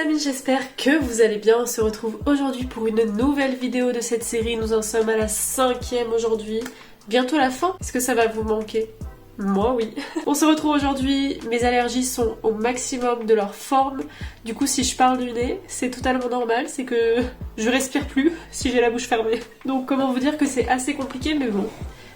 amis, j'espère que vous allez bien. On se retrouve aujourd'hui pour une nouvelle vidéo de cette série. Nous en sommes à la 5e aujourd'hui. Bientôt la fin. Est-ce que ça va vous manquer? Moi oui. On se retrouve aujourd'hui, mes allergies sont au maximum de leur forme. Du coup si je parle du nez, c'est totalement normal, c'est que je respire plus si j'ai la bouche fermée. Donc comment vous dire que c'est assez compliqué, mais bon,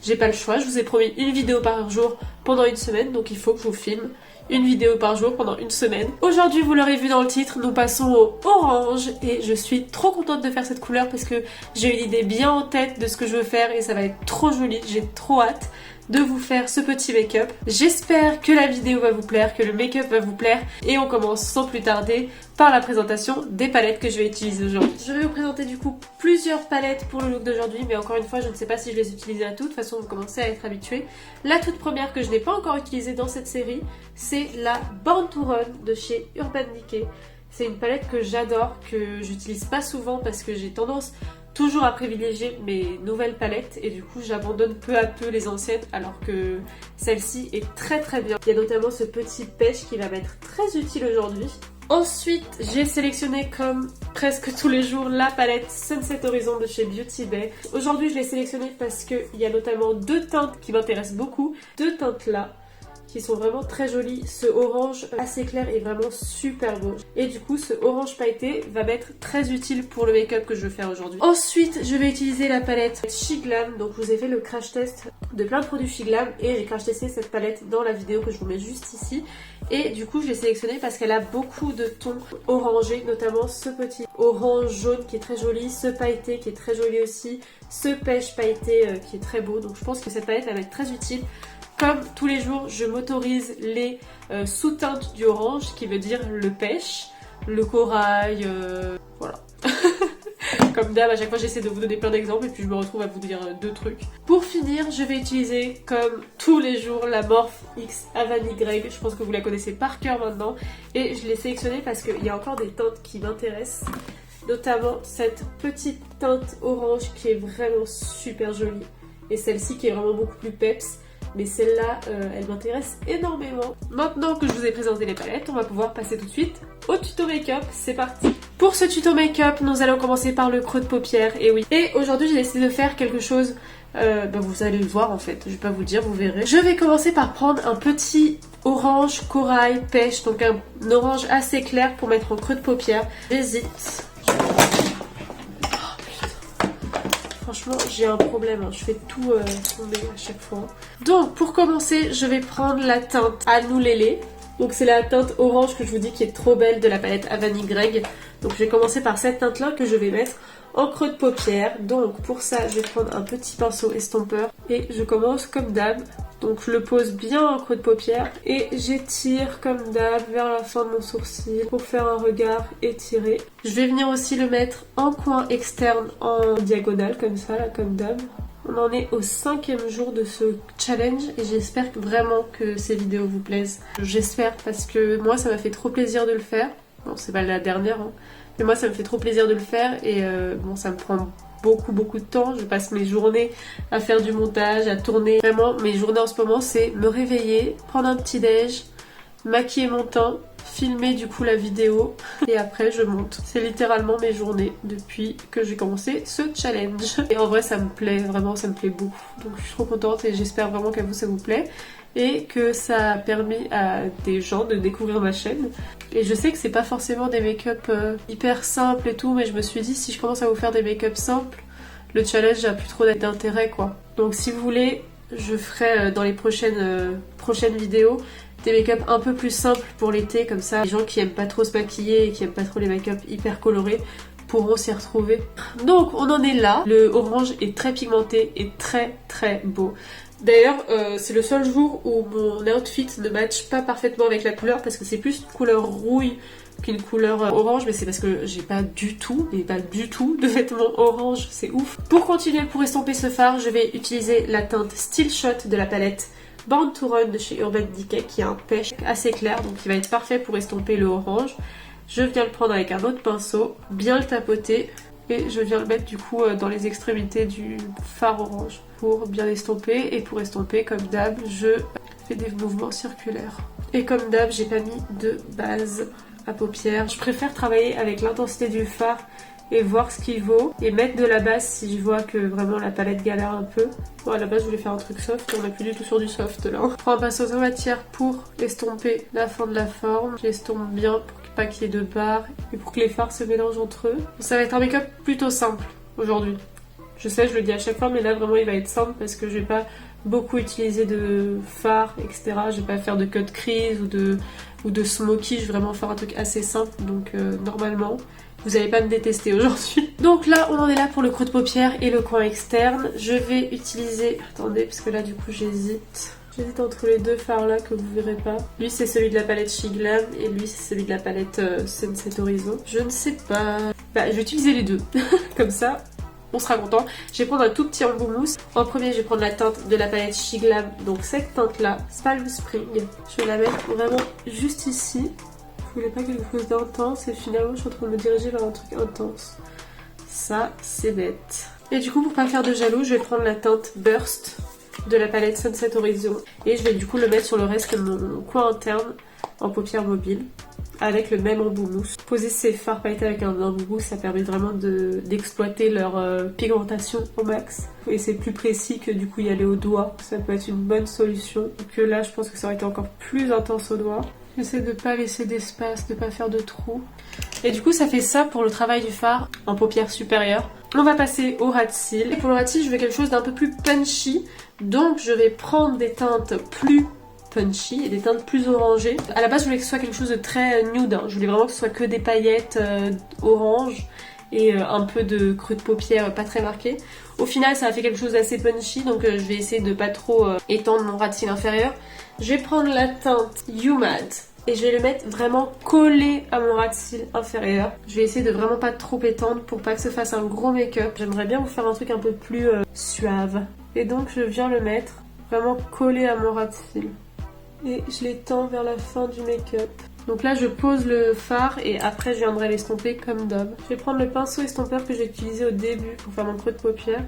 j'ai pas le choix. Je vous ai promis une vidéo par jour pendant une semaine, donc il faut que je vous filme une vidéo par jour pendant une semaine. Aujourd'hui, vous l'aurez vu dans le titre, nous passons au orange et je suis trop contente de faire cette couleur parce que j'ai une idée bien en tête de ce que je veux faire et ça va être trop joli, j'ai trop hâte de vous faire ce petit make-up. J'espère que la vidéo va vous plaire, que le make-up va vous plaire et on commence sans plus tarder par la présentation des palettes que je vais utiliser aujourd'hui. Je vais vous présenter du coup plusieurs palettes pour le look d'aujourd'hui, mais encore une fois je ne sais pas si je les utiliserai toutes, de toute façon vous commencez à être habitués. La toute première que je n'ai pas encore utilisée dans cette série, c'est la Born to Run de chez Urban Decay. C'est une palette que j'adore, que j'utilise pas souvent parce que j'ai tendance toujours à privilégier mes nouvelles palettes et du coup j'abandonne peu à peu les anciennes alors que celle-ci est très très bien. Il y a notamment ce petit pêche qui va m'être très utile aujourd'hui. Ensuite j'ai sélectionné comme presque tous les jours la palette Sunset Horizon de chez Beauty Bay. Aujourd'hui je l'ai sélectionnée parce qu'il y a notamment deux teintes qui m'intéressent beaucoup. Deux teintes là qui sont vraiment très jolies. Ce orange assez clair est vraiment super beau. Et du coup, ce orange pailleté va m'être très utile pour le make-up que je veux faire aujourd'hui. Ensuite, je vais utiliser la palette Shiglam. Donc, je vous ai fait le crash test de plein de produits Shiglam et j'ai crash testé cette palette dans la vidéo que je vous mets juste ici. Et du coup, je l'ai sélectionnée parce qu'elle a beaucoup de tons orangés, notamment ce petit orange jaune qui est très joli, ce pailleté qui est très joli aussi, ce pêche pailleté qui est très beau. Donc, je pense que cette palette va m'être très utile. Comme tous les jours, je m'autorise les sous-teintes du orange, qui veut dire le pêche, le corail, voilà. Comme d'hab, à chaque fois j'essaie de vous donner plein d'exemples et puis je me retrouve à vous dire deux trucs. Pour finir, je vais utiliser, comme tous les jours, la Morphe X Havani Greg. Je pense que vous la connaissez par cœur maintenant. Et je l'ai sélectionnée parce qu'il y a encore des teintes qui m'intéressent. Notamment cette petite teinte orange qui est vraiment super jolie. Et celle-ci qui est vraiment beaucoup plus peps. Mais celle-là, elle m'intéresse énormément. Maintenant que je vous ai présenté les palettes, on va pouvoir passer tout de suite au tuto make-up. C'est parti! Pour ce tuto make-up, nous allons commencer par le creux de paupière. Et oui. Et aujourd'hui, j'ai décidé de faire quelque chose... vous allez le voir en fait, je vais pas vous le dire, vous verrez. Je vais commencer par prendre un petit orange corail pêche, donc un orange assez clair pour mettre en creux de paupière. J'hésite. Franchement, j'ai un problème, hein. Je fais tout tomber à chaque fois. Donc, pour commencer, je vais prendre la teinte Anoulélé. Donc, c'est la teinte orange que je vous dis qui est trop belle de la palette Havani Greg. Donc, je vais commencer par cette teinte-là que je vais mettre en creux de paupière. Donc, pour ça, je vais prendre un petit pinceau estompeur. Et je commence comme d'hab. Donc, je le pose bien en creux de paupière. Et j'étire comme d'hab vers la fin de mon sourcil pour faire un regard étiré. Je vais venir aussi le mettre en coin externe en diagonale, comme ça, là, comme d'hab. On en est au 5e jour de ce challenge et j'espère vraiment que ces vidéos vous plaisent. J'espère parce que moi, ça m'a fait trop plaisir de le faire. Bon, c'est pas la dernière, hein. Mais moi, ça me fait trop plaisir de le faire et bon, ça me prend beaucoup de temps. Je passe mes journées à faire du montage, à tourner. Vraiment, mes journées en ce moment, c'est me réveiller, prendre un petit déj, maquiller mon teint, filmer du coup la vidéo et après je monte. C'est littéralement mes journées depuis que j'ai commencé ce challenge. Et en vrai ça me plaît, vraiment ça me plaît beaucoup. Donc je suis trop contente et j'espère vraiment qu'à vous ça vous plaît. Et que ça a permis à des gens de découvrir ma chaîne. Et je sais que c'est pas forcément des make-up hyper simples et tout, mais je me suis dit si je commence à vous faire des make-up simples, le challenge a plus trop d'intérêt quoi. Donc si vous voulez, je ferai dans les prochaines vidéos des make-up un peu plus simples pour l'été, comme ça les gens qui aiment pas trop se maquiller et qui aiment pas trop les make-up hyper colorés pourront s'y retrouver. Donc on en est là, le orange est très pigmenté et très beau. D'ailleurs c'est le seul jour où mon outfit ne matche pas parfaitement avec la couleur parce que c'est plus une couleur rouille qu'une couleur orange, mais c'est parce que j'ai pas du tout de vêtements orange, c'est ouf. Pour continuer, pour estomper ce fard, je vais utiliser la teinte Still Shot de la palette Born to Run de chez Urban Decay qui a un pêche assez clair, donc il va être parfait pour estomper le orange. Je viens le prendre avec un autre pinceau, bien le tapoter et je viens le mettre du coup dans les extrémités du fard orange pour bien estomper. Et pour estomper, comme d'hab, je fais des mouvements circulaires. Et comme d'hab, j'ai pas mis de base à paupières. Je préfère travailler avec l'intensité du fard et voir ce qu'il vaut et mettre de la base si je vois que vraiment la palette galère un peu. Bon, à la base je voulais faire un truc soft, on n'est plus du tout sur du soft là. Je prends un pinceau sans matière pour estomper la fin de la forme. J'estompe bien pour pas qu'il y ait de barres et pour que les fards se mélangent entre eux. Ça va être un make-up plutôt simple aujourd'hui. Je sais, je le dis à chaque fois, mais là vraiment il va être simple parce que je vais pas beaucoup utiliser de fard, etc. Je vais pas faire de cut crease ou de smoky, je vais vraiment faire un truc assez simple, donc normalement vous allez pas me détester aujourd'hui. Donc là on en est là pour le creux de paupière et le coin externe. Je vais utiliser, attendez parce que là du coup j'hésite entre les deux fards là que vous verrez pas. Lui c'est celui de la palette She Glam et lui c'est celui de la palette Sunset Horizon. Je ne sais pas, bah je vais utiliser les deux comme ça on sera content. Je vais prendre un tout petit embout mousse. En premier, je vais prendre la teinte de la palette She Glam, donc cette teinte-là, Palm Spring. Je vais la mettre vraiment juste ici. Je voulais pas quelque chose d'intense et finalement, je suis en train de me diriger vers un truc intense. Ça, c'est bête. Et du coup, pour pas faire de jaloux, je vais prendre la teinte Burst de la palette Sunset Horizon et je vais du coup le mettre sur le reste de mon coin interne en paupières mobiles avec le même embout mousse. Poser ces fards pailletés avec un embout mousse, ça permet vraiment d'exploiter leur pigmentation au max. Et c'est plus précis que du coup y aller au doigt. Ça peut être une bonne solution. Que là, je pense que ça aurait été encore plus intense au doigt. J'essaie de pas laisser d'espace, de pas faire de trous. Et du coup, ça fait ça pour le travail du fard en paupières supérieures. On va passer au ras de cils. Et pour le ras de cils, je veux quelque chose d'un peu plus punchy. Donc, je vais prendre des teintes plus punchy et des teintes plus orangées. À la base, je voulais que ce soit quelque chose de très nude. Je voulais vraiment que ce soit que des paillettes orange et un peu de creux de paupières pas très marqué. Au final, ça a fait quelque chose d'assez punchy, donc je vais essayer de pas trop étendre mon ras de cils inférieur. Je vais prendre la teinte You Mad et je vais le mettre vraiment collé à mon ras de cils inférieur. Je vais essayer de vraiment pas trop étendre pour pas que se fasse un gros make-up. J'aimerais bien vous faire un truc un peu plus suave. Et donc je viens le mettre vraiment collé à mon ras de cils. Et je l'étends vers la fin du make-up. Donc là je pose le fard et après je viendrai l'estomper comme d'hab. Je vais prendre le pinceau estompeur que j'ai utilisé au début pour faire mon creux de paupière.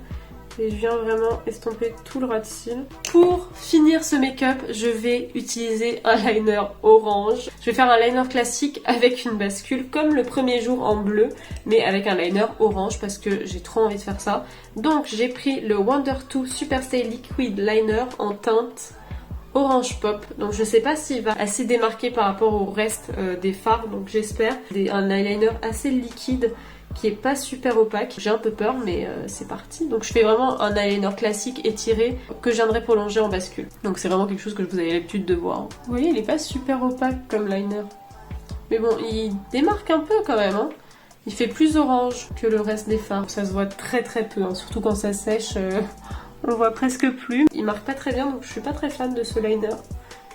Et je viens vraiment estomper tout le ras de cils. Pour finir ce make-up, je vais utiliser un liner orange. Je vais faire un liner classique avec une bascule, comme le premier jour en bleu, mais avec un liner orange parce que j'ai trop envie de faire ça. Donc j'ai pris le Wonder 2 Super Stay Liquid Liner en teinte Orange Pop. Donc je sais pas s'il va assez démarquer par rapport au reste des fards, donc j'espère. Un eyeliner assez liquide qui est pas super opaque. J'ai un peu peur mais c'est parti. Donc je fais vraiment un eyeliner classique étiré que je viendrai prolonger en bascule. Donc c'est vraiment quelque chose que vous avez l'habitude de voir. Vous voyez, il est pas super opaque comme liner. Mais bon, il démarque un peu quand même. Hein. Il fait plus orange que le reste des fards. Ça se voit très très peu, hein. Surtout quand ça sèche. On le voit presque plus. Il marque pas très bien donc je suis pas très fan de ce liner.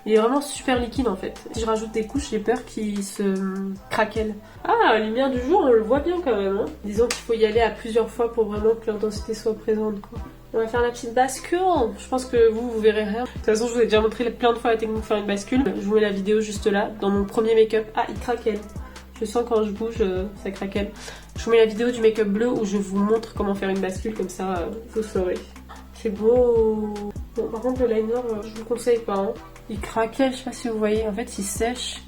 Il est vraiment super liquide en fait. Si je rajoute des couches, j'ai peur qu'il se craquelle. Ah, la lumière du jour, on le voit bien quand même. Hein. Disons qu'il faut y aller à plusieurs fois pour vraiment que l'intensité soit présente. Quoi. On va faire la petite bascule. Je pense que vous verrez rien. De toute façon, je vous ai déjà montré plein de fois la technique de faire une bascule. Je vous mets la vidéo juste là, dans mon premier make-up. Ah, il craquelle. Je sens quand je bouge, ça craquelle. Je vous mets la vidéo du make-up bleu où je vous montre comment faire une bascule, comme ça vous saurez. C'est beau. Bon, par contre, le liner, je vous conseille pas. Hein. Il craquelle, je sais pas si vous voyez. En fait, il sèche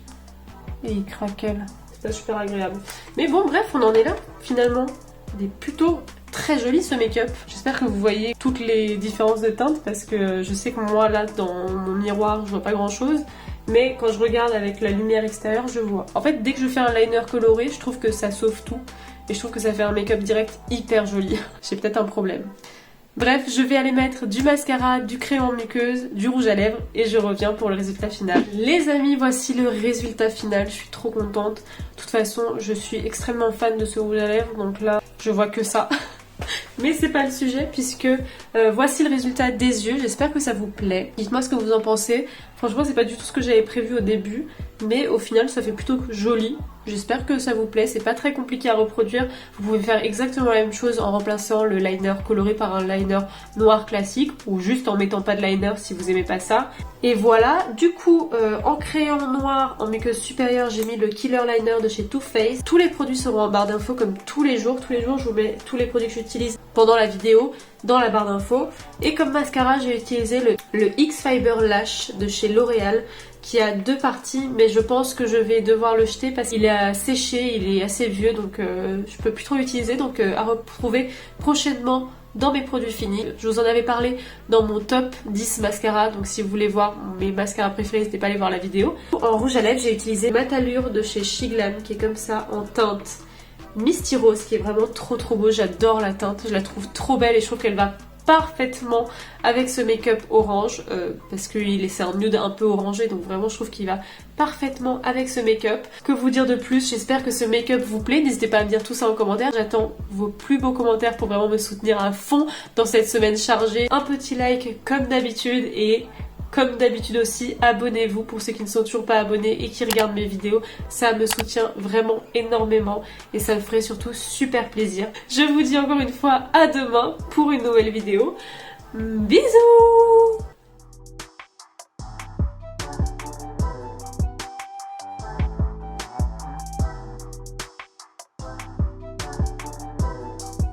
et il craquelle. C'est pas super agréable. Mais bon, bref, on en est là, finalement. Il est plutôt très joli ce make-up. J'espère que vous voyez toutes les différences de teintes parce que je sais que moi, là, dans mon miroir, je vois pas grand-chose. Mais quand je regarde avec la lumière extérieure, je vois. En fait, dès que je fais un liner coloré, je trouve que ça sauve tout. Et je trouve que ça fait un make-up direct hyper joli. J'ai peut-être un problème. Bref, je vais aller mettre du mascara, du crayon en muqueuse, du rouge à lèvres et je reviens pour le résultat final. Les amis, voici le résultat final, je suis trop contente. De toute façon, je suis extrêmement fan de ce rouge à lèvres, donc là, je vois que ça. Mais c'est pas le sujet puisque voici le résultat des yeux, j'espère que ça vous plaît. Dites-moi ce que vous en pensez. Franchement, c'est pas du tout ce que j'avais prévu au début, mais au final, ça fait plutôt joli. J'espère que ça vous plaît, c'est pas très compliqué à reproduire. Vous pouvez faire exactement la même chose en remplaçant le liner coloré par un liner noir classique ou juste en mettant pas de liner si vous aimez pas ça. Et voilà, du coup, en crayon noir, en muqueuse supérieure, j'ai mis le Killer Liner de chez Too Faced. Tous les produits seront en barre d'infos comme tous les jours. Tous les jours, je vous mets tous les produits que j'utilise pendant la vidéo dans la barre d'infos. Et comme mascara, j'ai utilisé le X Fiber Lash de chez L'Oréal. qui a 2 parties, mais je pense que je vais devoir le jeter parce qu'il a séché, il est assez vieux, donc je peux plus trop l'utiliser, donc à retrouver prochainement dans mes produits finis. Je vous en avais parlé dans mon top 10 mascara, donc si vous voulez voir mes mascaras préférés, n'hésitez pas à aller voir la vidéo. En rouge à lèvres, j'ai utilisé Matalure de chez Shiglam, qui est comme ça en teinte Misty Rose, qui est vraiment trop beau. J'adore la teinte, je la trouve trop belle et je trouve qu'elle va parfaitement avec ce make-up orange parce que c'est un nude un peu orangé, donc vraiment je trouve qu'il va parfaitement avec ce make-up. Que vous dire de plus? J'espère que ce make-up vous plaît, n'hésitez pas à me dire tout ça en commentaire. J'attends vos plus beaux commentaires pour vraiment me soutenir à fond dans cette semaine chargée. Un petit like comme d'habitude et comme d'habitude aussi, abonnez-vous pour ceux qui ne sont toujours pas abonnés et qui regardent mes vidéos. Ça me soutient vraiment énormément et ça me ferait surtout super plaisir. Je vous dis encore une fois à demain pour une nouvelle vidéo. Bisous!